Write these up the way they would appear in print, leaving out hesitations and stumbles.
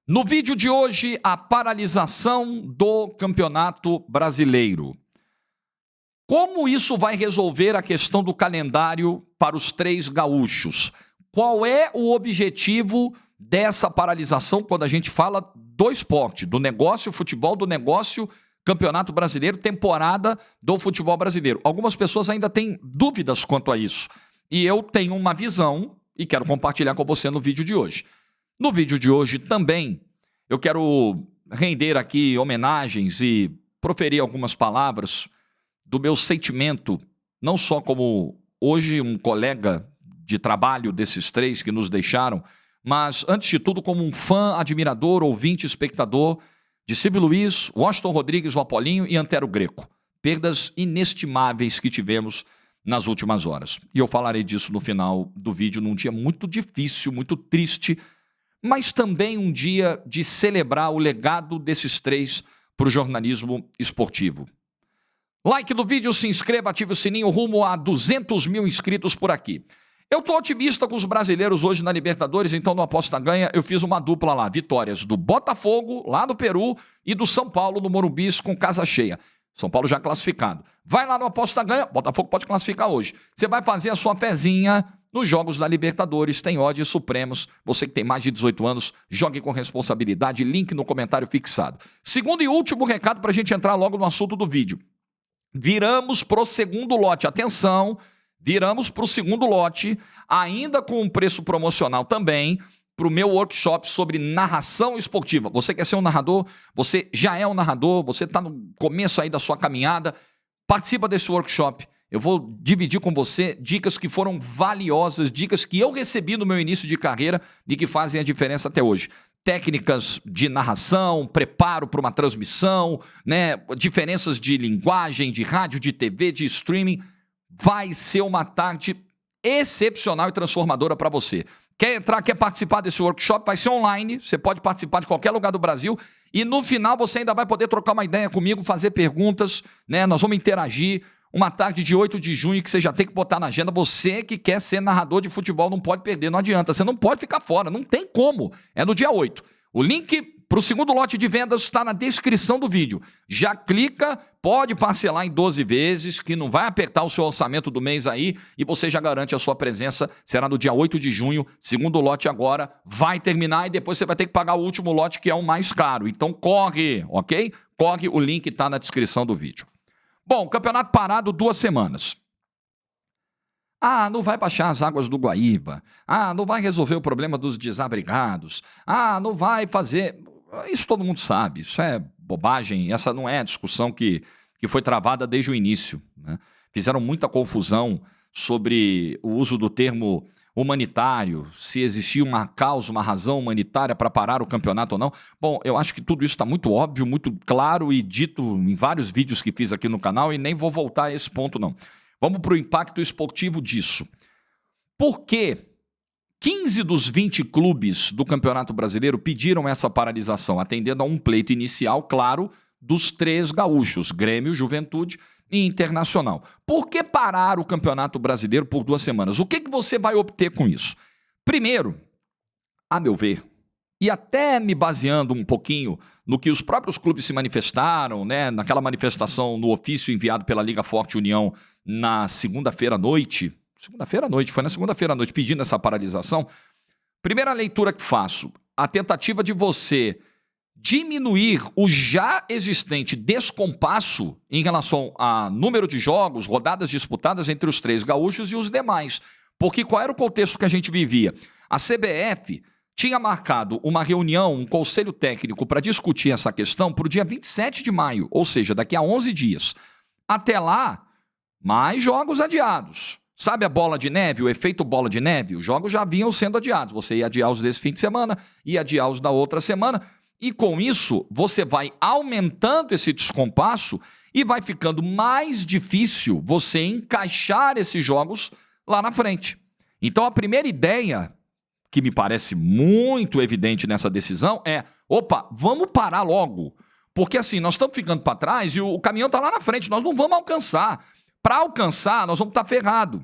No vídeo de hoje, a paralisação do Campeonato Brasileiro. Como isso vai resolver a questão do calendário para os três gaúchos? Qual é o objetivo dessa paralisação quando a gente fala do esporte, do negócio futebol, do negócio Campeonato Brasileiro, temporada do futebol brasileiro? Algumas pessoas ainda têm dúvidas quanto a isso. E eu tenho uma visão e quero compartilhar com você no vídeo de hoje. No vídeo de hoje também eu quero render aqui homenagens e proferir algumas palavras do meu sentimento, não só como hoje um colega de trabalho desses três que nos deixaram, mas antes de tudo como um fã, admirador, ouvinte, espectador de Silvio Luiz, Washington Rodrigues, o Apolinho e Antero Greco. Perdas inestimáveis que tivemos nas últimas horas. E eu falarei disso no final do vídeo, num dia muito difícil, muito triste, mas também um dia de celebrar o legado desses três para o jornalismo esportivo. Like no vídeo, se inscreva, ative o sininho, rumo a 200 mil inscritos por aqui. Eu estou otimista com os brasileiros hoje na Libertadores, então no Aposta Ganha eu fiz uma dupla lá, vitórias do Botafogo, lá no Peru, e do São Paulo no Morumbi com casa cheia. São Paulo já classificado. Vai lá no Aposta Ganha, Botafogo pode classificar hoje. Você vai fazer a sua fezinha nos jogos da Libertadores, tem odds supremos. Você que tem mais de 18 anos, jogue com responsabilidade, link no comentário fixado. Segundo e último recado para a gente entrar logo no assunto do vídeo. Viramos para o segundo lote, atenção, viramos para o segundo lote, ainda com um preço promocional também, para o meu workshop sobre narração esportiva. Você quer ser um narrador? Você já é um narrador? Você está no começo aí da sua caminhada? Participa desse workshop. Eu vou dividir com você dicas que foram valiosas, dicas que eu recebi no meu início de carreira e que fazem a diferença até hoje. Técnicas de narração, preparo para uma transmissão, né? Diferenças de linguagem, de rádio, de TV, de streaming. Vai ser uma tarde excepcional e transformadora para você. Quer entrar, quer participar desse workshop? Vai ser online, você pode participar de qualquer lugar do Brasil e no final você ainda vai poder trocar uma ideia comigo, fazer perguntas, né? Nós vamos interagir. Uma tarde de 8 de junho que você já tem que botar na agenda. Você que quer ser narrador de futebol não pode perder, não adianta. Você não pode ficar fora, não tem como. É no dia 8. O link para o segundo lote de vendas está na descrição do vídeo. Já clica, pode parcelar em 12 vezes, que não vai apertar o seu orçamento do mês aí e você já garante a sua presença. Será no dia 8 de junho, segundo lote agora, vai terminar e depois você vai ter que pagar o último lote que é o mais caro. Então corre, ok? Corre, o link está na descrição do vídeo. Bom, campeonato parado 2 semanas. Ah, não vai baixar as águas do Guaíba. Ah, não vai resolver o problema dos desabrigados. Ah, não vai fazer... Isso todo mundo sabe, isso é bobagem. Essa não é a discussão que foi travada desde o início, né? Fizeram muita confusão sobre o uso do termo humanitário, se existia uma causa, uma razão humanitária para parar o campeonato ou não. Bom, eu acho que tudo isso está muito óbvio, muito claro e dito em vários vídeos que fiz aqui no canal e nem vou voltar a esse ponto não. Vamos para o impacto esportivo disso. Por que 15 dos 20 clubes do Campeonato Brasileiro pediram essa paralisação, atendendo a um pleito inicial, claro, dos 3 gaúchos, Grêmio, Juventude e Internacional? Por que parar o Campeonato Brasileiro por 2 semanas? O que você vai obter com isso? Primeiro, a meu ver, e até me baseando um pouquinho no que os próprios clubes se manifestaram, né, naquela manifestação no ofício enviado pela Liga Forte União na segunda-feira à noite, foi na segunda-feira à noite pedindo essa paralisação. Primeira leitura que faço, a tentativa de você diminuir o já existente descompasso em relação a número de jogos, rodadas disputadas entre os 3 gaúchos e os demais. Porque qual era o contexto que a gente vivia? A CBF tinha marcado uma reunião, um conselho técnico para discutir essa questão para o dia 27 de maio, ou seja, daqui a 11 dias. Até lá, mais jogos adiados. Sabe a bola de neve, o efeito bola de neve? Os jogos já vinham sendo adiados. Você ia adiar os desse fim de semana, ia adiar os da outra semana. E com isso, você vai aumentando esse descompasso e vai ficando mais difícil você encaixar esses jogos lá na frente. Então, a primeira ideia, que me parece muito evidente nessa decisão, é: opa, vamos parar logo. Porque assim, nós estamos ficando para trás e o caminhão está lá na frente, nós não vamos alcançar. Para alcançar, nós vamos estar ferrados.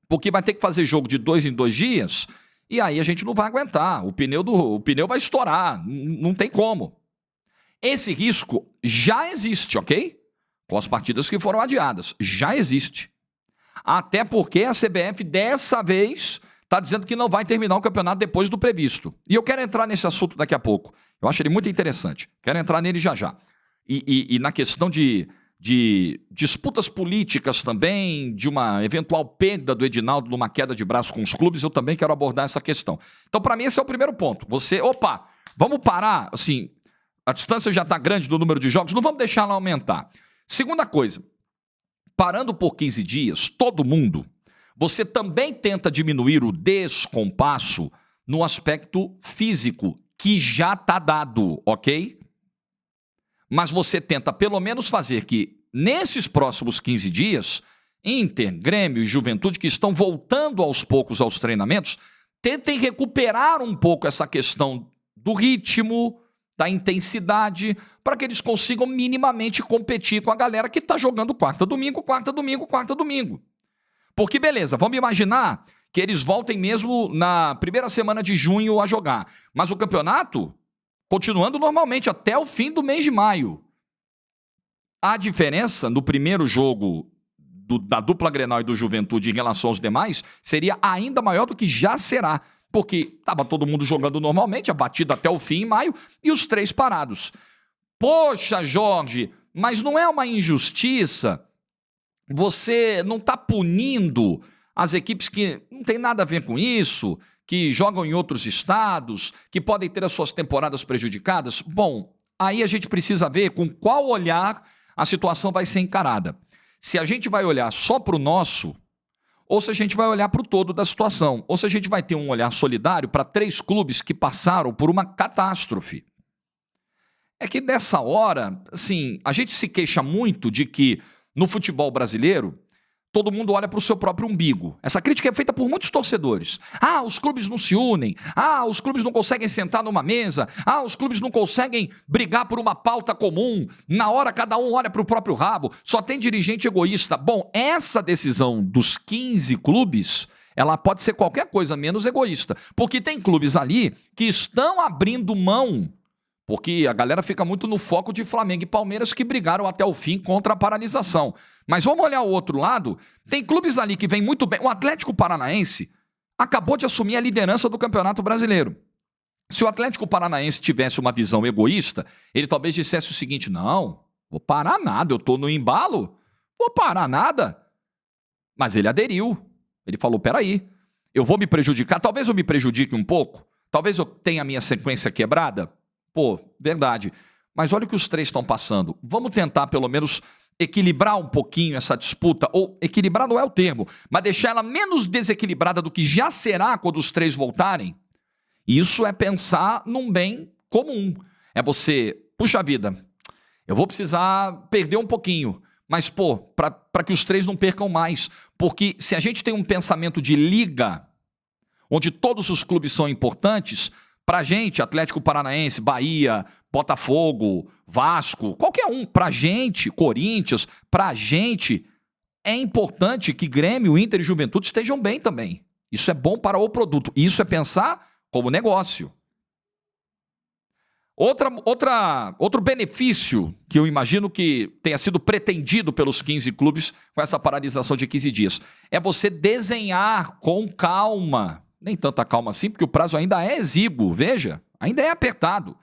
Porque vai ter que fazer jogo de 2 em 2 dias E aí a gente não vai aguentar, o pneu vai estourar, não tem como. Esse risco já existe, ok? Com as partidas que foram adiadas, já existe. Até porque a CBF dessa vez está dizendo que não vai terminar o campeonato depois do previsto. E eu quero entrar nesse assunto daqui a pouco. Eu acho ele muito interessante. Quero entrar nele já já. E na questão de disputas políticas também, de uma eventual perda do Edinaldo numa queda de braço com os clubes, eu também quero abordar essa questão. Então, para mim, esse é o primeiro ponto. Vamos parar, assim, a distância já está grande do número de jogos, não vamos deixar ela aumentar. Segunda coisa, parando por 15 dias, todo mundo, você também tenta diminuir o descompasso no aspecto físico, que já está dado, ok? Mas você tenta pelo menos fazer que, nesses próximos 15 dias, Inter, Grêmio e Juventude, que estão voltando aos poucos aos treinamentos, tentem recuperar um pouco essa questão do ritmo, da intensidade, para que eles consigam minimamente competir com a galera que está jogando quarta, domingo. Porque, beleza, vamos imaginar que eles voltem mesmo na primeira semana de junho a jogar. Mas o campeonato continuando normalmente até o fim do mês de maio. A diferença no primeiro jogo da dupla Grenal e do Juventude em relação aos demais seria ainda maior do que já será, porque estava todo mundo jogando normalmente, a batida até o fim em maio, e os 3 parados. Poxa, Jorge, mas não é uma injustiça? Você não está punindo as equipes que não tem nada a ver com isso, que jogam em outros estados, que podem ter as suas temporadas prejudicadas? Bom, aí a gente precisa ver com qual olhar a situação vai ser encarada. Se a gente vai olhar só para o nosso, ou se a gente vai olhar para o todo da situação, ou se a gente vai ter um olhar solidário para 3 clubes que passaram por uma catástrofe. É que nessa hora, assim, a gente se queixa muito de que no futebol brasileiro todo mundo olha para o seu próprio umbigo. Essa crítica é feita por muitos torcedores. Ah, os clubes não se unem. Ah, os clubes não conseguem sentar numa mesa. Ah, os clubes não conseguem brigar por uma pauta comum. Na hora, cada um olha para o próprio rabo. Só tem dirigente egoísta. Bom, essa decisão dos 15 clubes, ela pode ser qualquer coisa menos egoísta. Porque tem clubes ali que estão abrindo mão. Porque a galera fica muito no foco de Flamengo e Palmeiras que brigaram até o fim contra a paralisação. Mas vamos olhar o outro lado. Tem clubes ali que vêm muito bem. O Atlético Paranaense acabou de assumir a liderança do Campeonato Brasileiro. Se o Atlético Paranaense tivesse uma visão egoísta, ele talvez dissesse o seguinte: não, vou parar nada, eu estou no embalo, vou parar nada. Mas ele aderiu. Ele falou, peraí, eu vou me prejudicar, talvez eu me prejudique um pouco, talvez eu tenha a minha sequência quebrada. Pô, verdade. Mas olha o que os 3 estão passando. Vamos tentar, pelo menos, equilibrar um pouquinho essa disputa. Ou equilibrar não é o termo, mas deixar ela menos desequilibrada do que já será quando os 3 voltarem. Isso é pensar num bem comum. É você, puxa vida, eu vou precisar perder um pouquinho. Mas, pô, para que os 3 não percam mais. Porque se a gente tem um pensamento de liga, onde todos os clubes são importantes, pra gente, Atlético Paranaense, Bahia, Botafogo, Vasco, qualquer um, pra gente, Corinthians, pra gente, é importante que Grêmio, Inter e Juventude estejam bem também. Isso é bom para o produto. Isso é pensar como negócio. Outro benefício que eu imagino que tenha sido pretendido pelos 15 clubes com essa paralisação de 15 dias é você desenhar com calma. Nem tanta calma assim, porque o prazo ainda é exíguo, veja, ainda é apertado.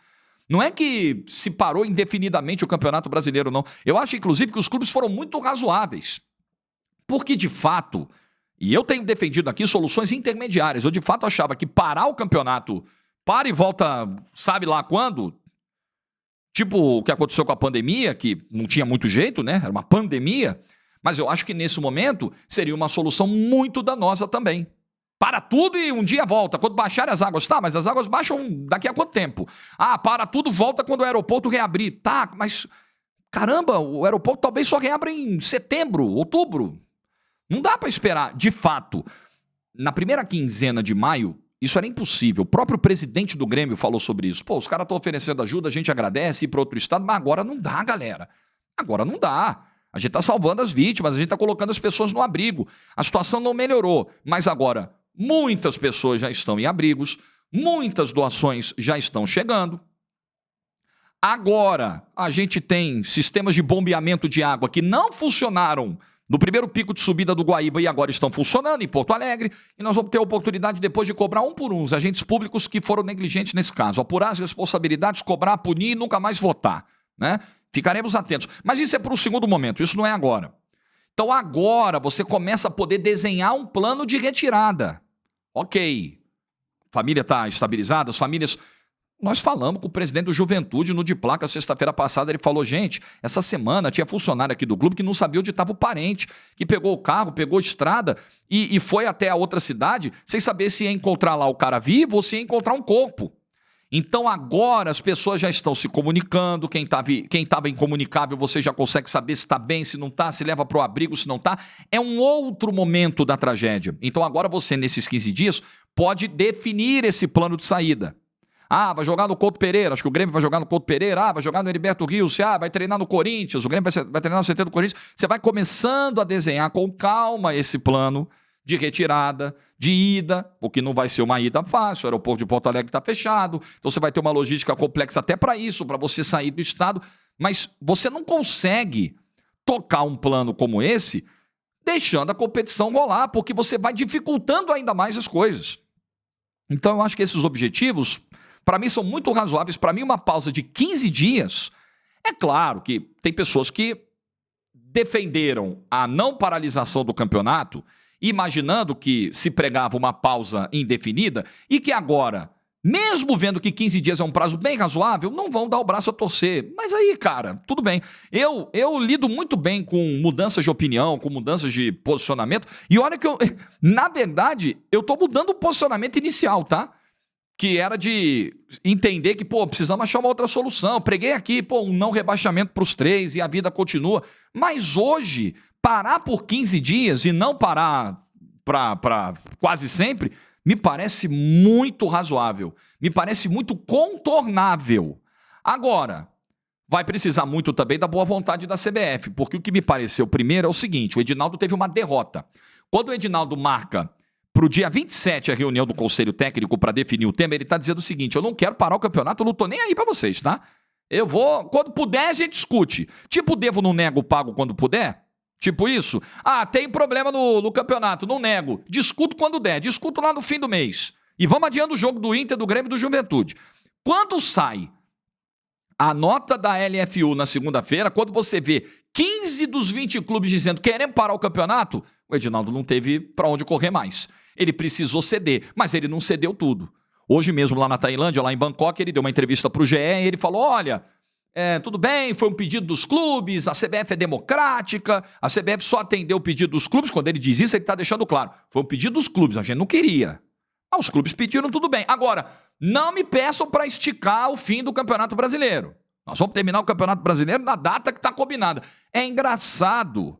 Não é que se parou indefinidamente o Campeonato Brasileiro, não. Eu acho, inclusive, que os clubes foram muito razoáveis. Porque, de fato, e eu tenho defendido aqui soluções intermediárias, eu de fato achava que parar o campeonato, para e volta, sabe lá quando? Tipo o que aconteceu com a pandemia, que não tinha muito jeito, né? Era uma pandemia. Mas eu acho que nesse momento seria uma solução muito danosa também. Para tudo e um dia volta. Quando baixarem as águas, tá, mas as águas baixam daqui a quanto tempo? Ah, para tudo, volta quando o aeroporto reabrir. Tá, mas caramba, o aeroporto talvez só reabra em setembro, outubro. Não dá para esperar. De fato, na primeira quinzena de maio, isso era impossível. O próprio presidente do Grêmio falou sobre isso. Pô, os caras estão oferecendo ajuda, a gente agradece, ir para outro estado, mas agora não dá, galera. Agora não dá. A gente está salvando as vítimas, a gente está colocando as pessoas no abrigo. A situação não melhorou, mas agora muitas pessoas já estão em abrigos, muitas doações já estão chegando. Agora, a gente tem sistemas de bombeamento de água que não funcionaram no primeiro pico de subida do Guaíba e agora estão funcionando em Porto Alegre, e nós vamos ter a oportunidade depois de cobrar um por um os agentes públicos que foram negligentes nesse caso, apurar as responsabilidades, cobrar, punir e nunca mais votar, né? Ficaremos atentos. Mas isso é para um segundo momento, isso não é agora. Então agora você começa a poder desenhar um plano de retirada. Ok, a família está estabilizada, as famílias... Nós falamos com o presidente do Juventude no de placa sexta-feira passada, ele falou, gente, essa semana tinha funcionário aqui do clube que não sabia onde estava o parente, que pegou o carro, pegou a estrada e foi até a outra cidade sem saber se ia encontrar lá o cara vivo ou se ia encontrar um corpo. Então agora as pessoas já estão se comunicando, quem estava incomunicável você já consegue saber se está bem, se não está, se leva para o abrigo, se não está. É um outro momento da tragédia. Então agora você, nesses 15 dias, pode definir esse plano de saída. Ah, vai jogar no Couto Pereira, acho que o Grêmio vai jogar no Couto Pereira, vai jogar no Heriberto Rios, vai treinar no Corinthians, o Grêmio vai treinar no CT do Corinthians. Você vai começando a desenhar com calma esse plano de retirada, de ida, porque não vai ser uma ida fácil, o aeroporto de Porto Alegre está fechado, então você vai ter uma logística complexa até para isso, para você sair do estado, mas você não consegue tocar um plano como esse deixando a competição rolar, porque você vai dificultando ainda mais as coisas. Então eu acho que esses objetivos... para mim são muito razoáveis. Para mim uma pausa de 15 dias, é claro que tem pessoas que defenderam a não paralisação do campeonato, imaginando que se pregava uma pausa indefinida e que agora, mesmo vendo que 15 dias é um prazo bem razoável, não vão dar o braço a torcer. Mas aí, cara, tudo bem. Eu lido muito bem com mudanças de opinião, com mudanças de posicionamento, e olha que na verdade, eu estou mudando o posicionamento inicial, tá? Que era de entender que, precisamos achar uma outra solução. Preguei aqui, um não rebaixamento para os 3 e a vida continua. Mas hoje, parar por 15 dias e não parar para quase sempre, me parece muito razoável. Me parece muito contornável. Agora, vai precisar muito também da boa vontade da CBF, porque o que me pareceu primeiro é o seguinte, o Edinaldo teve uma derrota. Quando o Edinaldo marca... para o dia 27, a reunião do Conselho Técnico para definir o tema, ele está dizendo o seguinte, eu não quero parar o campeonato, eu não estou nem aí para vocês, tá? Eu vou, quando puder a gente discute. Tipo, devo, não nego, pago quando puder? Tipo isso? Ah, tem problema no campeonato, não nego. Discuto quando der, discuto lá no fim do mês. E vamos adiando o jogo do Inter, do Grêmio e do Juventude. Quando sai a nota da LFU na segunda-feira, quando você vê 15 dos 20 clubes dizendo queremos parar o campeonato, o Edinaldo não teve para onde correr mais. Ele precisou ceder, mas ele não cedeu tudo. Hoje mesmo lá na Tailândia, lá em Bangkok, ele deu uma entrevista para o GE e ele falou, olha, tudo bem, foi um pedido dos clubes, a CBF é democrática, a CBF só atendeu o pedido dos clubes. Quando ele diz isso, ele está deixando claro, foi um pedido dos clubes, a gente não queria. Os clubes pediram, tudo bem. Agora, não me peçam para esticar o fim do Campeonato Brasileiro. Nós vamos terminar o Campeonato Brasileiro na data que está combinada. É engraçado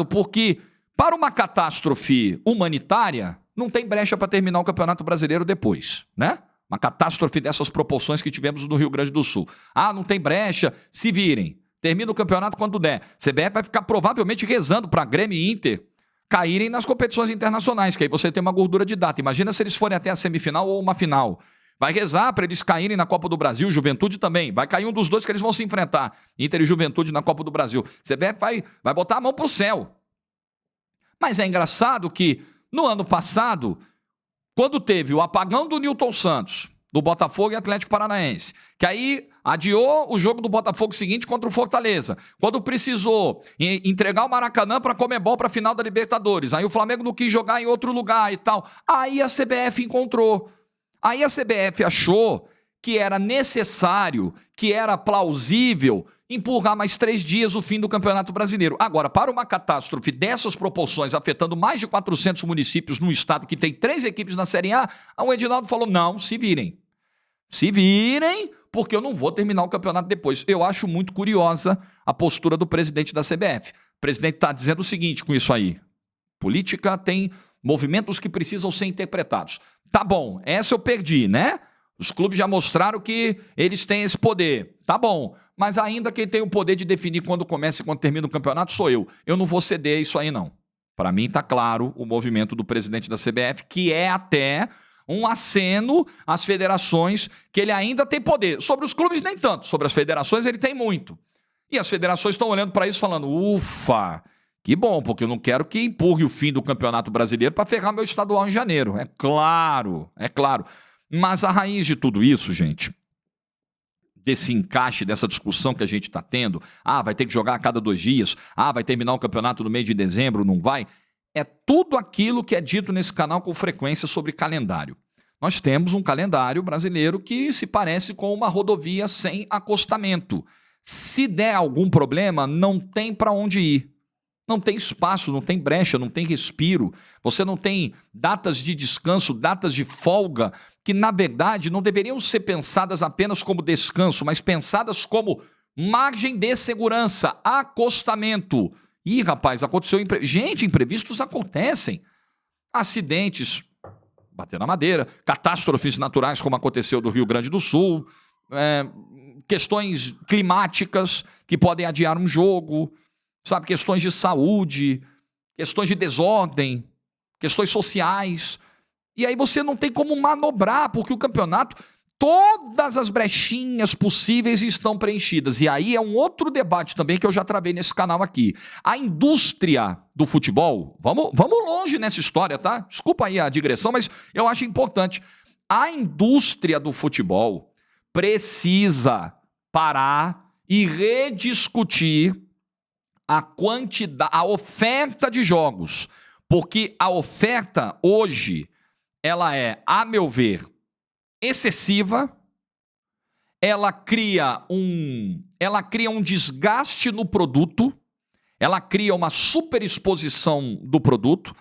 porque... para uma catástrofe humanitária, não tem brecha para terminar o Campeonato Brasileiro depois, né? Uma catástrofe dessas proporções que tivemos no Rio Grande do Sul. Ah, não tem brecha, se virem. Termina o campeonato quando der. CBF vai ficar provavelmente rezando para Grêmio e Inter caírem nas competições internacionais, que aí você tem uma gordura de data. Imagina se eles forem até a semifinal ou uma final. Vai rezar para eles caírem na Copa do Brasil, Juventude também. Vai cair um dos dois que eles vão se enfrentar. Inter e Juventude na Copa do Brasil. CBF vai botar a mão pro céu. Mas é engraçado que, no ano passado, quando teve o apagão do Nilton Santos, do Botafogo e Atlético Paranaense, que aí adiou o jogo do Botafogo seguinte contra o Fortaleza, quando precisou entregar o Maracanã para a Conmebol para a final da Libertadores, aí o Flamengo não quis jogar em outro lugar e tal, aí a CBF encontrou. Aí a CBF achou que era necessário, que era plausível empurrar mais 3 dias o fim do Campeonato Brasileiro. Agora, para uma catástrofe dessas proporções, afetando mais de 400 municípios num estado que tem 3 equipes na Série A, o Edinaldo falou, não, se virem. Se virem, porque eu não vou terminar o campeonato depois. Eu acho muito curiosa a postura do presidente da CBF. O presidente está dizendo o seguinte com isso aí. Política tem movimentos que precisam ser interpretados. Tá bom, essa eu perdi, né? Os clubes já mostraram que eles têm esse poder. Tá bom, mas ainda quem tem o poder de definir quando começa e quando termina o campeonato sou eu. Eu não vou ceder isso aí, não. Para mim está claro o movimento do presidente da CBF, que é até um aceno às federações, que ele ainda tem poder. Sobre os clubes, nem tanto. Sobre as federações, ele tem muito. E as federações estão olhando para isso falando, ufa, que bom, porque eu não quero que empurre o fim do Campeonato Brasileiro para ferrar meu estadual em janeiro. É claro, é claro. Mas a raiz de tudo isso, gente, desse encaixe, dessa discussão que a gente está tendo, vai ter que jogar a cada 2 dias, vai terminar o campeonato no meio de dezembro, não vai, é tudo aquilo que é dito nesse canal com frequência sobre calendário. Nós temos um calendário brasileiro que se parece com uma rodovia sem acostamento. Se der algum problema, não tem para onde ir. Não tem espaço, não tem brecha, não tem respiro. Você não tem datas de descanso, datas de folga, que na verdade não deveriam ser pensadas apenas como descanso, mas pensadas como margem de segurança, acostamento. Ih, rapaz, aconteceu... Gente, imprevistos acontecem. Acidentes, bater na madeira, catástrofes naturais como aconteceu do Rio Grande do Sul, questões climáticas que podem adiar um jogo, sabe, questões de saúde, questões de desordem, questões sociais. E aí você não tem como manobrar, porque o campeonato, todas as brechinhas possíveis estão preenchidas. E aí é um outro debate também que eu já travei nesse canal aqui. A indústria do futebol, vamos longe nessa história, tá? Desculpa aí a digressão, mas eu acho importante. A indústria do futebol precisa parar e rediscutir a quantidade, a oferta de jogos, porque a oferta hoje, ela é, a meu ver, excessiva, ela cria um desgaste no produto, ela cria uma superexposição do produto,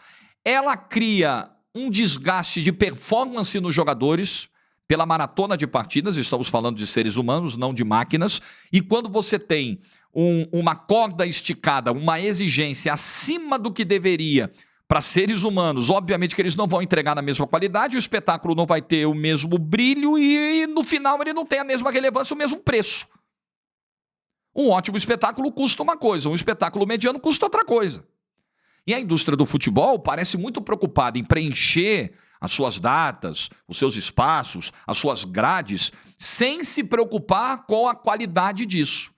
ela cria um desgaste de performance nos jogadores, pela maratona de partidas, estamos falando de seres humanos, não de máquinas, e quando você tem uma corda esticada, uma exigência acima do que deveria para seres humanos, obviamente que eles não vão entregar na mesma qualidade, o espetáculo não vai ter o mesmo brilho e no final ele não tem a mesma relevância, o mesmo preço. Um ótimo espetáculo custa uma coisa, um espetáculo mediano custa outra coisa. E a indústria do futebol parece muito preocupada em preencher as suas datas, os seus espaços, as suas grades, sem se preocupar com a qualidade disso.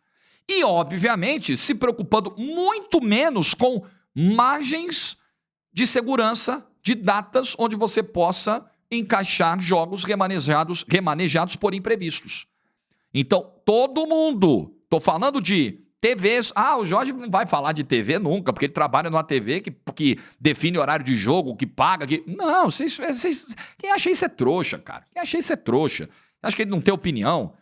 E, obviamente, se preocupando muito menos com margens de segurança, de datas onde você possa encaixar jogos remanejados por imprevistos. Então, todo mundo, estou falando de TVs, o Jorge não vai falar de TV nunca, porque ele trabalha numa TV que define horário de jogo, que paga, que... Não, quem acha isso é trouxa, cara. Quem acha isso é trouxa. Acha que ele não tem opinião.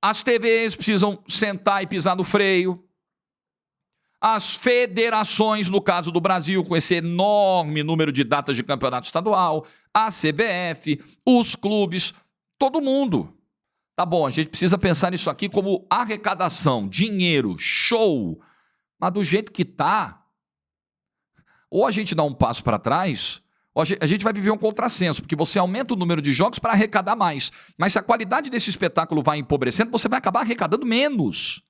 As TVs precisam sentar e pisar no freio. As federações, no caso do Brasil, com esse enorme número de datas de campeonato estadual, a CBF, os clubes, todo mundo. Tá bom, a gente precisa pensar nisso aqui como arrecadação, dinheiro, show. Mas do jeito que tá, ou a gente dá um passo para trás, ou a gente vai viver um contrassenso, porque você aumenta o número de jogos para arrecadar mais. Mas se a qualidade desse espetáculo vai empobrecendo, você vai acabar arrecadando menos.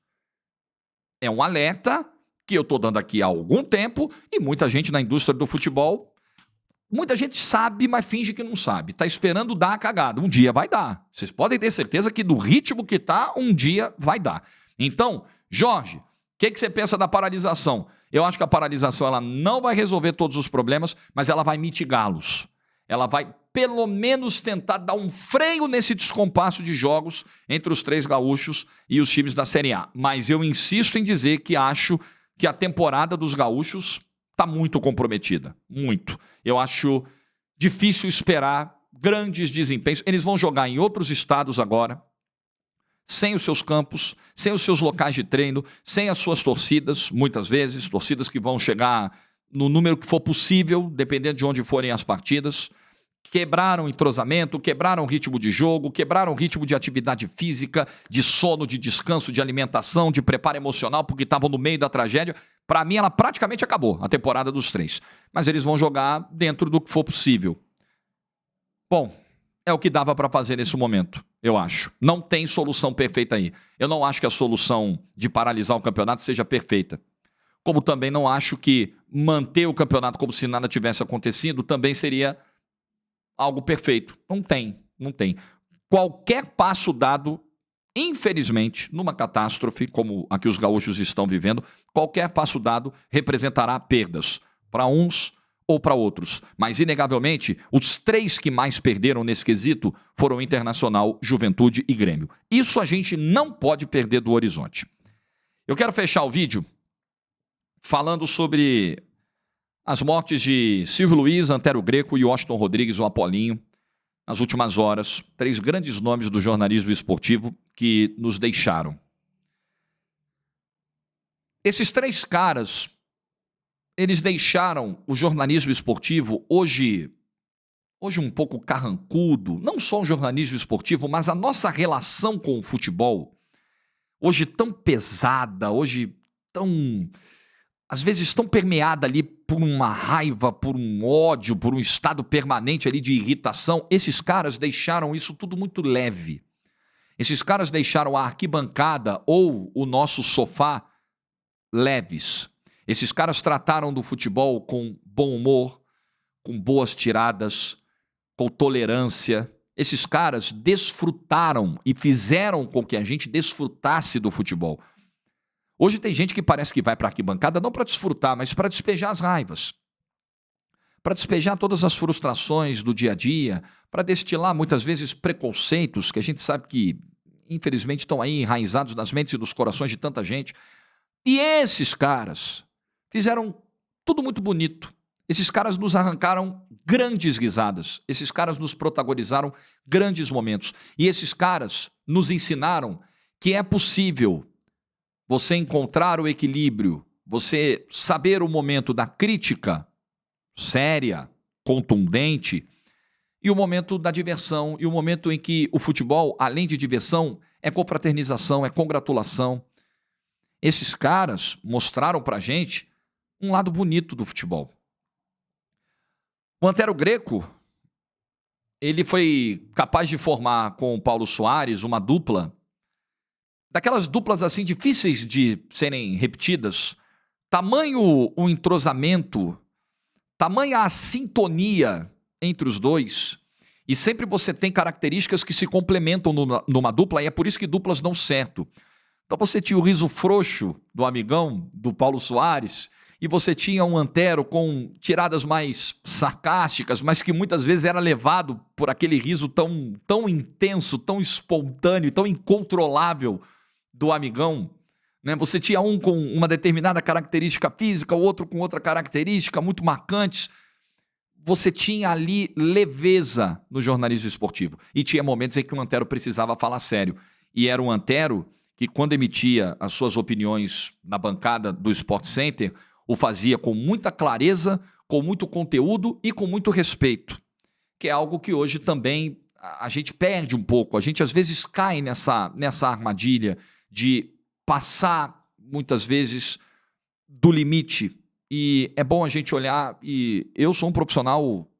É um alerta que eu estou dando aqui há algum tempo e muita gente na indústria do futebol... Muita gente sabe, mas finge que não sabe. Está esperando dar a cagada. Um dia vai dar. Vocês podem ter certeza que do ritmo que está, um dia vai dar. Então, Jorge, o que você pensa da paralisação? Eu acho que a paralisação ela não vai resolver todos os problemas, mas ela vai mitigá-los. Ela vai, pelo menos, tentar dar um freio nesse descompasso de jogos entre os 3 gaúchos e os times da Série A. Mas eu insisto em dizer que acho que a temporada dos gaúchos está muito comprometida, muito. Eu acho difícil esperar grandes desempenhos. Eles vão jogar em outros estados agora, sem os seus campos, sem os seus locais de treino, sem as suas torcidas, muitas vezes, torcidas que vão chegar no número que for possível, dependendo de onde forem as partidas. Quebraram o entrosamento, quebraram o ritmo de jogo, quebraram o ritmo de atividade física, de sono, de descanso, de alimentação, de preparo emocional, porque estavam no meio da tragédia. Para mim, ela praticamente acabou, a temporada dos 3. Mas eles vão jogar dentro do que for possível. Bom, é o que dava para fazer nesse momento, eu acho. Não tem solução perfeita aí. Eu não acho que a solução de paralisar o campeonato seja perfeita. Como também não acho que manter o campeonato como se nada tivesse acontecido também seria algo perfeito. Não tem. Qualquer passo dado, infelizmente, numa catástrofe como a que os gaúchos estão vivendo, qualquer passo dado representará perdas para uns ou para outros. Mas, inegavelmente, os 3 que mais perderam nesse quesito foram Internacional, Juventude e Grêmio. Isso a gente não pode perder do horizonte. Eu quero fechar o vídeo falando sobre as mortes de Silvio Luiz, Antero Greco e Washington Rodrigues, o Apolinho, nas últimas horas. 3 grandes nomes do jornalismo esportivo que nos deixaram. Esses 3 caras, eles deixaram o jornalismo esportivo hoje um pouco carrancudo. Não só o jornalismo esportivo, mas a nossa relação com o futebol, hoje tão pesada, hoje tão, às vezes tão permeada ali por uma raiva, por um ódio, por um estado permanente ali de irritação. Esses caras deixaram isso tudo muito leve. Esses caras deixaram a arquibancada ou o nosso sofá leves. Esses caras trataram do futebol com bom humor, com boas tiradas, com tolerância. Esses caras desfrutaram e fizeram com que a gente desfrutasse do futebol. Hoje tem gente que parece que vai para a arquibancada não para desfrutar, mas para despejar as raivas, para despejar todas as frustrações do dia a dia, para destilar muitas vezes preconceitos que a gente sabe que, infelizmente, estão aí enraizados nas mentes e nos corações de tanta gente. E esses caras fizeram tudo muito bonito. Esses caras nos arrancaram grandes risadas. Esses caras nos protagonizaram grandes momentos. E esses caras nos ensinaram que é possível você encontrar o equilíbrio, você saber o momento da crítica séria, contundente, e o momento da diversão, e o momento em que o futebol, além de diversão, é confraternização, é congratulação. Esses caras mostraram pra gente um lado bonito do futebol. O Antero Greco, ele foi capaz de formar com o Paulo Soares uma dupla, daquelas duplas assim difíceis de serem repetidas, tamanho o entrosamento, tamanha a sintonia entre os dois, e sempre você tem características que se complementam numa dupla, e é por isso que duplas dão certo. Então você tinha o riso frouxo do amigão, do Paulo Soares, e você tinha um Antero com tiradas mais sarcásticas, mas que muitas vezes era levado por aquele riso tão intenso, tão espontâneo, tão incontrolável do amigão, né? Você tinha um com uma determinada característica física, o outro com outra característica muito marcantes. Você tinha ali leveza no jornalismo esportivo. E tinha momentos em que o Antero precisava falar sério. E era um Antero que, quando emitia as suas opiniões na bancada do Sport Center, o fazia com muita clareza, com muito conteúdo e com muito respeito. Que é algo que hoje também a gente perde um pouco. A gente às vezes cai nessa armadilha de passar, muitas vezes, do limite. E é bom a gente olhar, e eu sou um profissional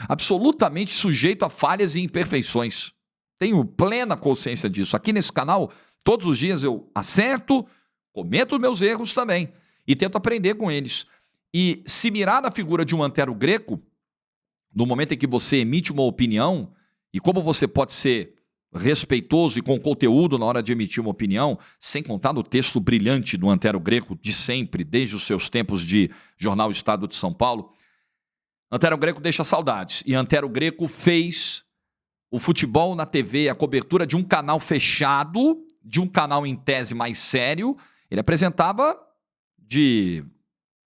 absolutamente sujeito a falhas e imperfeições. Tenho plena consciência disso. Aqui nesse canal, todos os dias eu acerto, cometo meus erros também e tento aprender com eles. E se mirar na figura de um Antero Greco, no momento em que você emite uma opinião, e como você pode ser respeitoso e com conteúdo na hora de emitir uma opinião, sem contar no texto brilhante do Antero Greco de sempre, desde os seus tempos de Jornal Estado de São Paulo, Antero Greco deixa saudades. E Antero Greco fez o futebol na TV, a cobertura de um canal fechado, de um canal em tese mais sério. Ele apresentava de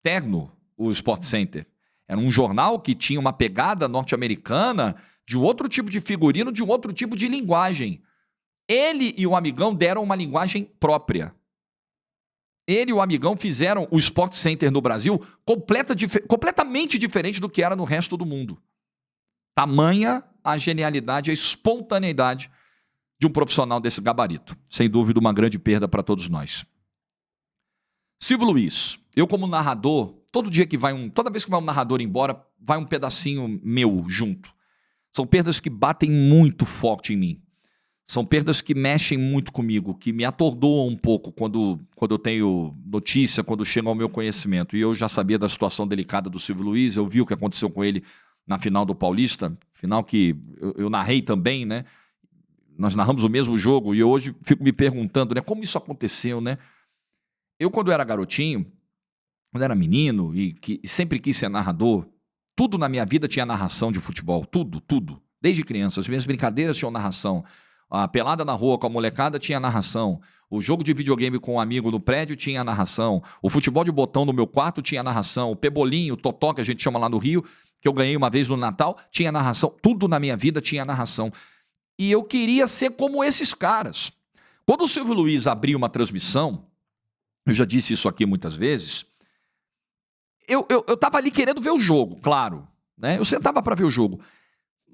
terno o Sport Center. Era um jornal que tinha uma pegada norte-americana, de um outro tipo de figurino, de um outro tipo de linguagem. Ele e o amigão deram uma linguagem própria. Ele e o amigão fizeram o Sport Center no Brasil completamente diferente do que era no resto do mundo. Tamanha a genialidade, a espontaneidade de um profissional desse gabarito. Sem dúvida, uma grande perda para todos nós. Silvio Luiz, eu como narrador, toda vez que vai um narrador embora, vai um pedacinho meu junto. São perdas que batem muito forte em mim. São perdas que mexem muito comigo, que me atordoam um pouco quando eu tenho notícia, quando chega ao meu conhecimento. E eu já sabia da situação delicada do Silvio Luiz, eu vi o que aconteceu com ele na final do Paulista, final que eu narrei também, né? Nós narramos o mesmo jogo e eu hoje fico me perguntando, né, como isso aconteceu, né? Eu, quando era garotinho, quando era menino e sempre quis ser narrador, tudo na minha vida tinha narração de futebol, tudo. Desde criança, as minhas brincadeiras tinham narração. A pelada na rua com a molecada tinha narração. O jogo de videogame com um amigo no prédio tinha narração. O futebol de botão no meu quarto tinha narração. O pebolinho, o totó, que a gente chama lá no Rio, que eu ganhei uma vez no Natal, tinha narração. Tudo na minha vida tinha narração. E eu queria ser como esses caras. Quando o Silvio Luiz abriu uma transmissão, eu já disse isso aqui muitas vezes, eu tava ali querendo ver o jogo, claro, né? Eu sentava para ver o jogo.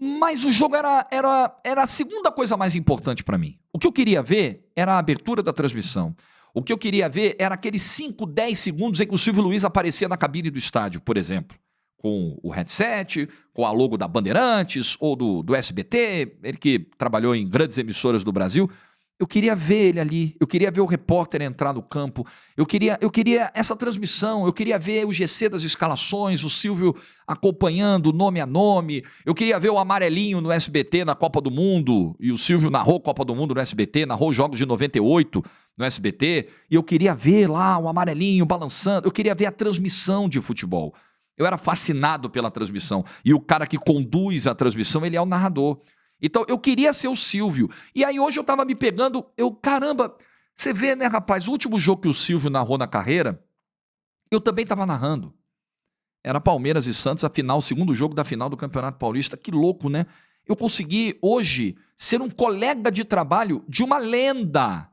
Mas o jogo era a segunda coisa mais importante para mim. O que eu queria ver era a abertura da transmissão. O que eu queria ver era aqueles 5, 10 segundos em que o Silvio Luiz aparecia na cabine do estádio, por exemplo. Com o headset, com a logo da Bandeirantes ou do SBT, ele que trabalhou em grandes emissoras do Brasil. Eu queria ver ele ali, eu queria ver o repórter entrar no campo, eu queria essa transmissão, eu queria ver o GC das escalações, o Silvio acompanhando nome a nome, eu queria ver o amarelinho no SBT na Copa do Mundo, e o Silvio narrou Copa do Mundo no SBT, narrou jogos de 98 no SBT, e eu queria ver lá o amarelinho balançando, eu queria ver a transmissão de futebol. Eu era fascinado pela transmissão, e o cara que conduz a transmissão, ele é o narrador. Então, eu queria ser o Silvio. E aí, hoje eu tava me pegando, caramba, você vê, né, rapaz, o último jogo que o Silvio narrou na carreira, eu também tava narrando. Era Palmeiras e Santos, a final, o segundo jogo da final do Campeonato Paulista. Que louco, né? Eu consegui, hoje, ser um colega de trabalho de uma lenda.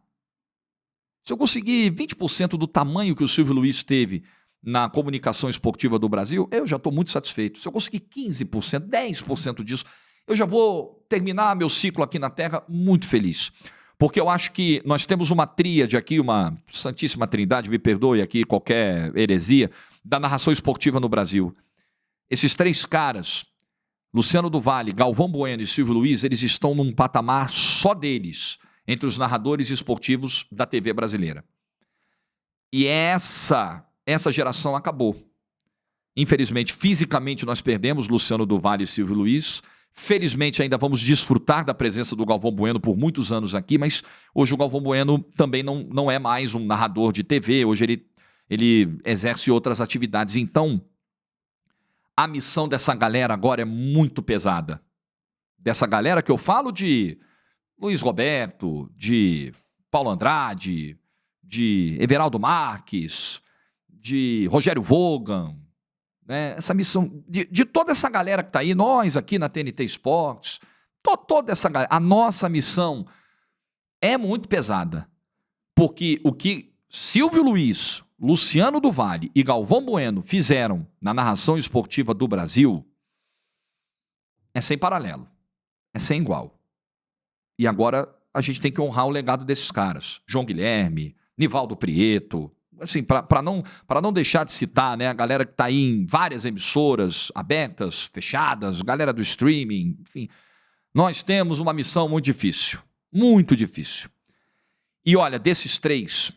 Se eu conseguir 20% do tamanho que o Silvio Luiz teve na comunicação esportiva do Brasil, eu já estou muito satisfeito. Se eu conseguir 15%, 10% disso, eu já vou terminar meu ciclo aqui na Terra muito feliz. Porque eu acho que nós temos uma tríade aqui, uma santíssima trindade, me perdoe aqui qualquer heresia, da narração esportiva no Brasil. Esses três caras, Luciano do Vale, Galvão Bueno e Silvio Luiz, eles estão num patamar só deles, entre os narradores esportivos da TV brasileira. E essa geração acabou. Infelizmente, fisicamente nós perdemos Luciano do Vale e Silvio Luiz. Felizmente ainda vamos desfrutar da presença do Galvão Bueno por muitos anos aqui, mas hoje o Galvão Bueno também não é mais um narrador de TV, hoje ele exerce outras atividades. Então, a missão dessa galera agora é muito pesada. Dessa galera que eu falo de Luiz Roberto, de Paulo Andrade, de Everaldo Marques, de Rogério Vogan, né? Essa missão de toda essa galera que está aí, nós aqui na TNT Esportes, toda essa galera, a nossa missão é muito pesada, porque o que Silvio Luiz, Luciano do Vale e Galvão Bueno fizeram na narração esportiva do Brasil é sem paralelo, é sem igual. E agora a gente tem que honrar o legado desses caras, João Guilherme, Nivaldo Prieto, assim, para não deixar de citar, né, a galera que está aí em várias emissoras abertas, fechadas, galera do streaming, enfim, nós temos uma missão muito difícil, muito difícil. E olha, desses três,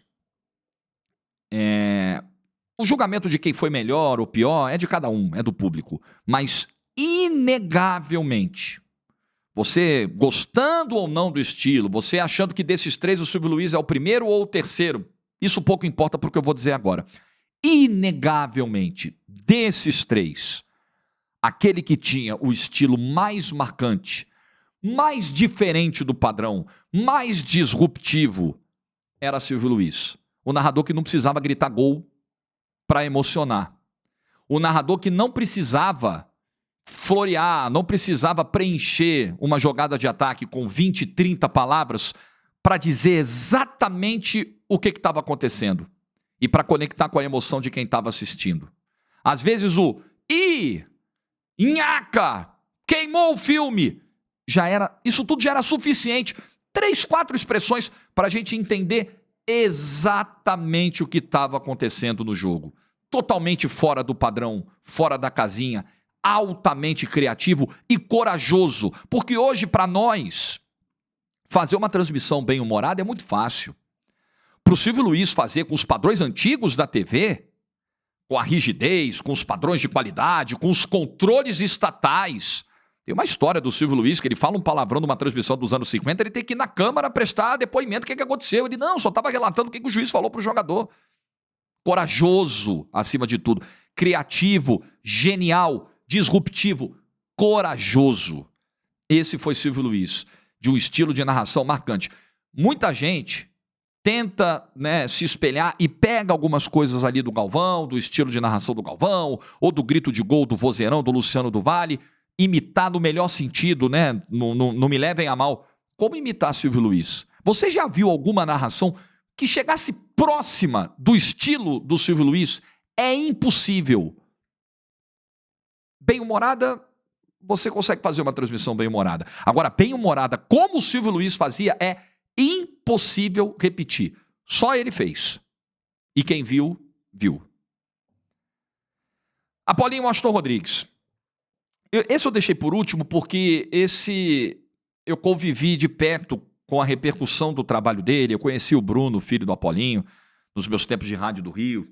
o julgamento de quem foi melhor ou pior é de cada um, é do público, mas inegavelmente, você gostando ou não do estilo, você achando que desses três o Silvio Luiz é o primeiro ou o terceiro, isso pouco importa porque eu vou dizer agora. Inegavelmente, desses três, aquele que tinha o estilo mais marcante, mais diferente do padrão, mais disruptivo, era Silvio Luiz. O narrador que não precisava gritar gol para emocionar. O narrador que não precisava florear, não precisava preencher uma jogada de ataque com 20, 30 palavras para dizer exatamente o que estava acontecendo e para conectar com a emoção de quem estava assistindo. Às vezes nhaca, queimou o filme, isso tudo já era suficiente. 3, 4 expressões para a gente entender exatamente o que estava acontecendo no jogo. Totalmente fora do padrão, fora da casinha, altamente criativo e corajoso, porque hoje para nós fazer uma transmissão bem-humorada é muito fácil. Para o Silvio Luiz fazer com os padrões antigos da TV, com a rigidez, com os padrões de qualidade, com os controles estatais. Tem uma história do Silvio Luiz que ele fala um palavrão numa transmissão dos anos 50, ele tem que ir na Câmara prestar depoimento do que aconteceu. Ele não, só estava relatando o que o juiz falou para o jogador. Corajoso, acima de tudo. Criativo, genial, disruptivo, corajoso. Esse foi Silvio Luiz, de um estilo de narração marcante. Muita gente tenta, se espelhar e pega algumas coisas ali do Galvão, do estilo de narração do Galvão, ou do grito de gol do vozeirão do Luciano do Vale, imitar no melhor sentido, não me levem a mal. Como imitar Silvio Luiz? Você já viu alguma narração que chegasse próxima do estilo do Silvio Luiz? É impossível. Bem-humorada, você consegue fazer uma transmissão bem-humorada. Agora, bem-humorada, como o Silvio Luiz fazia, é impossível repetir. Só ele fez. E quem viu, viu. Apolinho Washington Rodrigues. Esse eu deixei por último porque eu convivi de perto com a repercussão do trabalho dele. Eu conheci o Bruno, filho do Apolinho, nos meus tempos de rádio do Rio.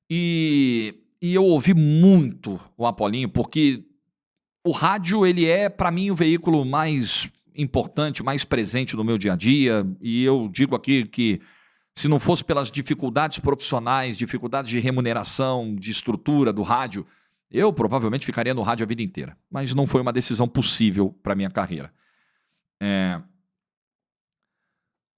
E eu ouvi muito o Apolinho, porque o rádio, ele é, para mim, o veículo mais importante, mais presente no meu dia a dia. E eu digo aqui que, se não fosse pelas dificuldades profissionais, dificuldades de remuneração, de estrutura do rádio, eu provavelmente ficaria no rádio a vida inteira. Mas não foi uma decisão possível para a minha carreira.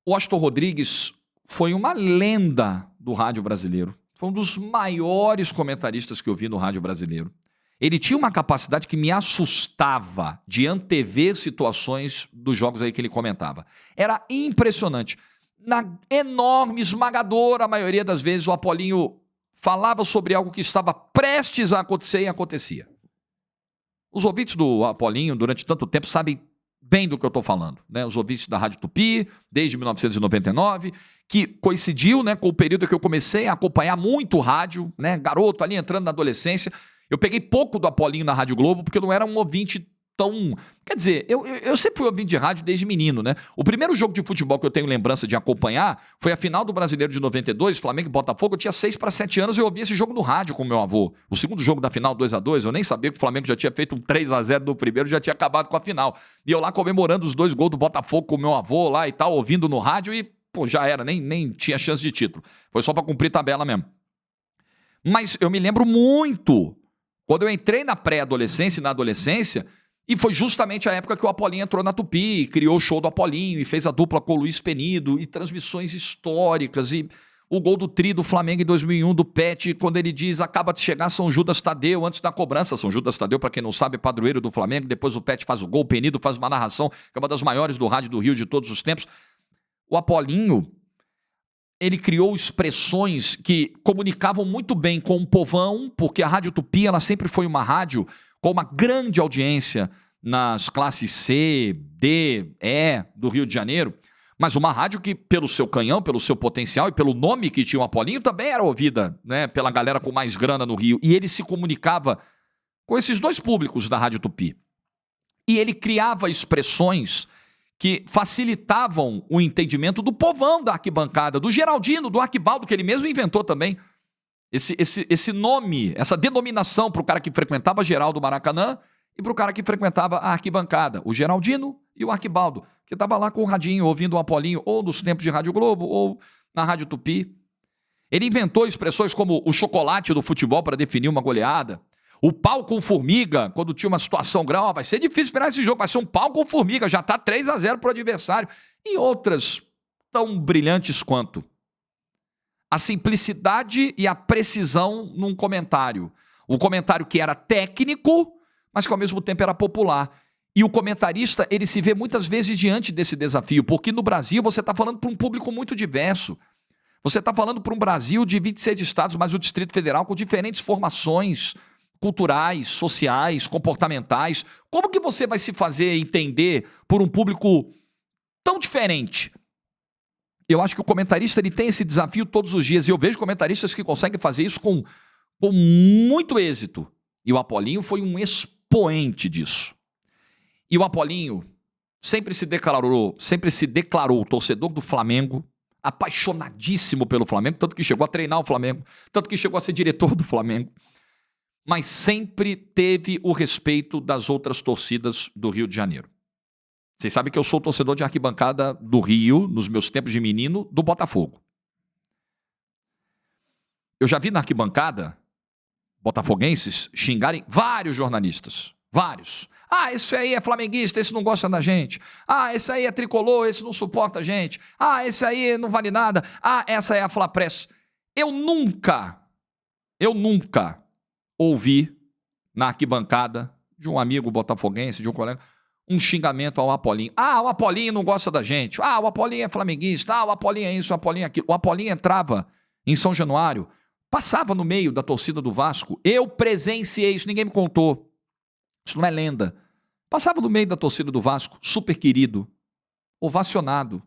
O Washington Rodrigues foi uma lenda do rádio brasileiro. Foi um dos maiores comentaristas que eu vi no rádio brasileiro. Ele tinha uma capacidade que me assustava de antever situações dos jogos aí que ele comentava. Era impressionante. Na enorme, esmagadora maioria das vezes, o Apolinho falava sobre algo que estava prestes a acontecer e acontecia. Os ouvintes do Apolinho, durante tanto tempo, sabem bem do que eu estou falando. Os ouvintes da Rádio Tupi, desde 1999, que coincidiu com o período que eu comecei a acompanhar muito o rádio, garoto ali entrando na adolescência. Eu peguei pouco do Apolinho na Rádio Globo, porque eu não era um ouvinte tão... Quer dizer, eu sempre fui ouvinte de rádio desde menino, O primeiro jogo de futebol que eu tenho lembrança de acompanhar foi a final do Brasileiro de 92, Flamengo e Botafogo. Eu tinha 6 para 7 anos e eu ouvia esse jogo no rádio com meu avô. O segundo jogo da final, 2-2, eu nem sabia que o Flamengo já tinha feito um 3-0 no primeiro, já tinha acabado com a final. E eu lá comemorando os 2 gols do Botafogo com meu avô lá e tal, ouvindo no rádio e, já era, nem tinha chance de título. Foi só para cumprir tabela mesmo. Mas eu me lembro muito, quando eu entrei na pré-adolescência e na adolescência, e foi justamente a época que o Apolinho entrou na Tupi, criou o show do Apolinho e fez a dupla com o Luiz Penido e transmissões históricas e o gol do tri do Flamengo em 2001 do Pet, quando ele diz: acaba de chegar São Judas Tadeu antes da cobrança. São Judas Tadeu, para quem não sabe, é padroeiro do Flamengo. Depois o Pet faz o gol, o Penido faz uma narração que é uma das maiores do rádio do Rio de todos os tempos. O Apolinho, ele criou expressões que comunicavam muito bem com o povão, porque a Rádio Tupi, ela sempre foi uma rádio com uma grande audiência nas classes C, D, E do Rio de Janeiro, mas uma rádio que, pelo seu canhão, pelo seu potencial e pelo nome que tinha o Apolinho, também era ouvida pela galera com mais grana no Rio. E ele se comunicava com esses 2 públicos da Rádio Tupi. E ele criava expressões que facilitavam o entendimento do povão da arquibancada, do Geraldino, do Arquibaldo, que ele mesmo inventou também. Esse nome, essa denominação para o cara que frequentava Geraldo Maracanã e para o cara que frequentava a arquibancada, o Geraldino e o Arquibaldo, que estava lá com o radinho, ouvindo o Apolinho, ou nos tempos de Rádio Globo, ou na Rádio Tupi. Ele inventou expressões como o chocolate do futebol para definir uma goleada, o pau com formiga, quando tinha uma situação grave, vai ser difícil virar esse jogo, vai ser um pau com formiga, já está 3-0 para o adversário, e outras tão brilhantes quanto. A simplicidade e a precisão num comentário. O comentário que era técnico, mas que ao mesmo tempo era popular. E o comentarista, ele se vê muitas vezes diante desse desafio, porque no Brasil você está falando para um público muito diverso. Você está falando para um Brasil de 26 estados, mais o Distrito Federal, com diferentes formações culturais, sociais, comportamentais. Como que você vai se fazer entender por um público tão diferente? Eu acho que o comentarista, ele tem esse desafio todos os dias, e eu vejo comentaristas que conseguem fazer isso com muito êxito. E o Apolinho foi um expoente disso. E o Apolinho sempre se declarou torcedor do Flamengo, apaixonadíssimo pelo Flamengo, tanto que chegou a treinar o Flamengo, tanto que chegou a ser diretor do Flamengo, mas sempre teve o respeito das outras torcidas do Rio de Janeiro. Vocês sabem que eu sou torcedor de arquibancada do Rio, nos meus tempos de menino, do Botafogo. Eu já vi na arquibancada botafoguenses xingarem vários jornalistas. Vários. Ah, esse aí é flamenguista, esse não gosta da gente. Ah, esse aí é tricolor, esse não suporta a gente. Ah, esse aí não vale nada. Ah, essa é a Flapress. Eu nunca ouvi na arquibancada de um amigo botafoguense, de um colega, um xingamento ao Apolinho. Ah, o Apolinho não gosta da gente. Ah, o Apolinho é flamenguista. Ah, o Apolinho é isso, o Apolinho é aquilo. O Apolinho entrava em São Januário, passava no meio da torcida do Vasco. Eu presenciei isso, ninguém me contou. Isso não é lenda. Passava no meio da torcida do Vasco, super querido, ovacionado,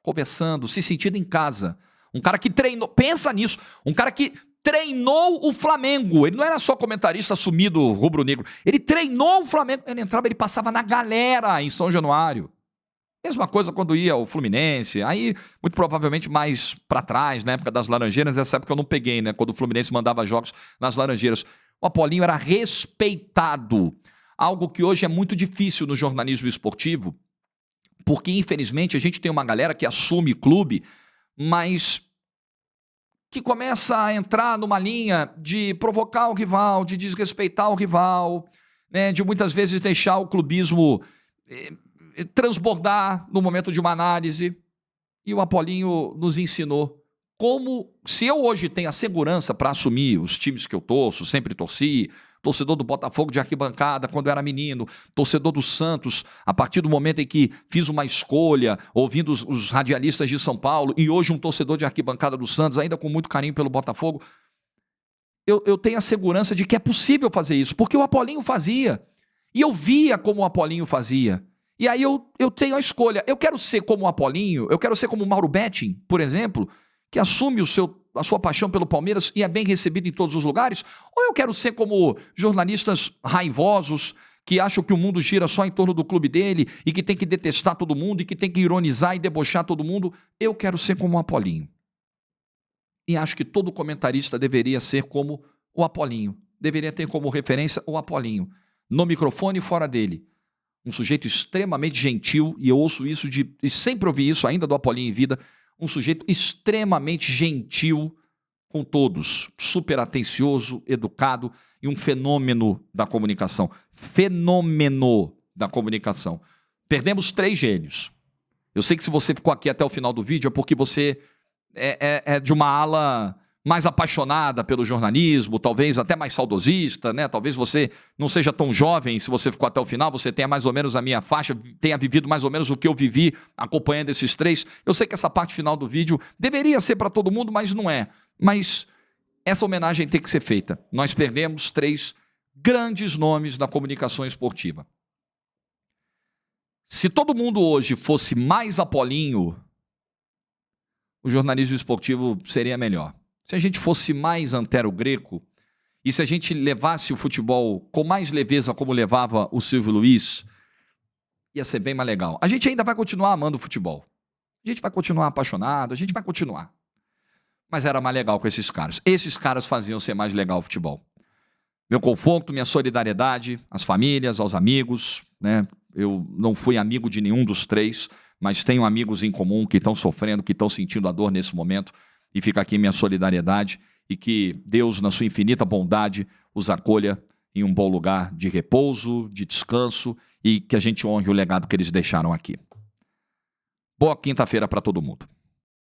conversando, se sentindo em casa. Um cara que treinou, pensa nisso, um cara que treinou o Flamengo. Ele não era só comentarista assumido rubro-negro. Ele treinou o Flamengo. Ele entrava, ele passava na galera em São Januário. Mesma coisa quando ia o Fluminense. Aí, muito provavelmente mais para trás, na época das Laranjeiras. Essa época eu não peguei, né? Quando o Fluminense mandava jogos nas Laranjeiras. O Apolinho era respeitado. Algo que hoje é muito difícil no jornalismo esportivo, porque, infelizmente, a gente tem uma galera que assume clube, mas que começa a entrar numa linha de provocar o rival, de desrespeitar o rival, né, de muitas vezes deixar o clubismo transbordar no momento de uma análise. E o Apolinho nos ensinou como, se eu hoje tenho a segurança para assumir os times que eu torço, sempre torci, torcedor do Botafogo de arquibancada quando eu era menino, torcedor do Santos, a partir do momento em que fiz uma escolha, ouvindo os radialistas de São Paulo, e hoje um torcedor de arquibancada do Santos, ainda com muito carinho pelo Botafogo, eu tenho a segurança de que é possível fazer isso, porque o Apolinho fazia, e eu via como o Apolinho fazia. E aí eu tenho a escolha, eu quero ser como o Apolinho, eu quero ser como o Mauro Betting, por exemplo, que assume a sua paixão pelo Palmeiras e é bem recebido em todos os lugares, ou eu quero ser como jornalistas raivosos que acham que o mundo gira só em torno do clube dele e que tem que detestar todo mundo e que tem que ironizar e debochar todo mundo. Eu quero ser como o Apolinho. E acho que todo comentarista deveria ser como o Apolinho. Deveria ter como referência o Apolinho. No microfone e fora dele. Um sujeito extremamente gentil, e eu ouço isso e sempre ouvi isso ainda do Apolinho em vida, um sujeito extremamente gentil com todos, super atencioso, educado e um fenômeno da comunicação. Fenômeno da comunicação. Perdemos 3 gênios. Eu sei que se você ficou aqui até o final do vídeo é porque você é de uma ala mais apaixonada pelo jornalismo, talvez até mais saudosista, né? Talvez você não seja tão jovem, se você ficou até o final, você tenha mais ou menos a minha faixa, tenha vivido mais ou menos o que eu vivi acompanhando esses 3. Eu sei que essa parte final do vídeo deveria ser para todo mundo, mas não é. Mas essa homenagem tem que ser feita. Nós perdemos 3 grandes nomes da comunicação esportiva. Se todo mundo hoje fosse mais Apolinho, o jornalismo esportivo seria melhor. Se a gente fosse mais Antero Greco, e se a gente levasse o futebol com mais leveza como levava o Silvio Luiz, ia ser bem mais legal. A gente ainda vai continuar amando o futebol. A gente vai continuar apaixonado, a gente vai continuar. Mas era mais legal com esses caras. Esses caras faziam ser mais legal o futebol. Meu conforto, minha solidariedade às famílias, aos amigos, né? Eu não fui amigo de nenhum dos 3, mas tenho amigos em comum que estão sofrendo, que estão sentindo a dor nesse momento. E fica aqui minha solidariedade e que Deus, na sua infinita bondade, os acolha em um bom lugar de repouso, de descanso e que a gente honre o legado que eles deixaram aqui. Boa quinta-feira para todo mundo.